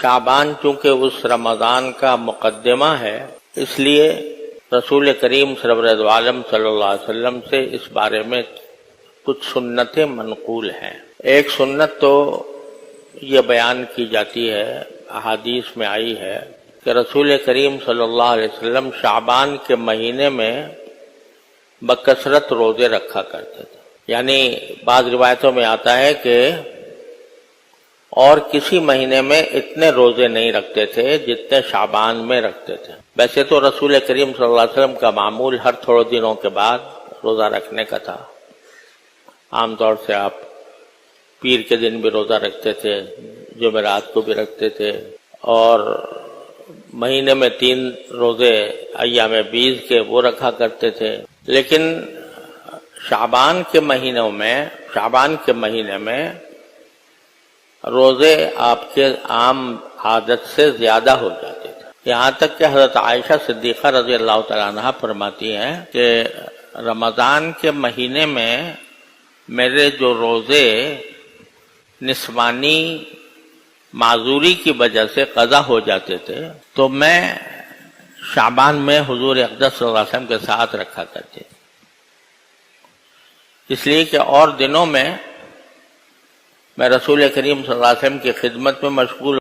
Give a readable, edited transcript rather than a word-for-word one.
شعبان چونکہ اس رمضان کا مقدمہ ہے، اس لیے رسول کریم سرور دو عالم صلی اللہ علیہ وسلم سے اس بارے میں کچھ سنتیں منقول ہیں۔ ایک سنت تو یہ بیان کی جاتی ہے، احادیث میں آئی ہے کہ رسول کریم صلی اللہ علیہ وسلم شعبان کے مہینے میں بکثرت روزے رکھا کرتے تھے، یعنی بعض روایتوں میں آتا ہے کہ اور کسی مہینے میں اتنے روزے نہیں رکھتے تھے جتنے شعبان میں رکھتے تھے۔ ویسے تو رسول کریم صلی اللہ علیہ وسلم کا معمول ہر تھوڑے دنوں کے بعد روزہ رکھنے کا تھا۔ عام طور سے آپ پیر کے دن بھی روزہ رکھتے تھے، جمعرات کو بھی رکھتے تھے، اور مہینے میں 3 روزے ایام بیض کے وہ رکھا کرتے تھے۔ لیکن شعبان کے مہینے میں روزے آپ کے عام عادت سے زیادہ ہو جاتے تھے، یہاں تک کہ حضرت عائشہ صدیقہ رضی اللہ تعالیٰ عنہ فرماتی ہیں کہ رمضان کے مہینے میں میرے جو روزے نسوانی معذوری کی وجہ سے قضا ہو جاتے تھے تو میں شعبان میں حضور اقدس صلی اللہ علیہ وسلم کے ساتھ رکھا کرتے تھے، اس لیے کہ اور دنوں میں رسول کریم صلی اللہ علیہ وسلم کی خدمت میں مشغول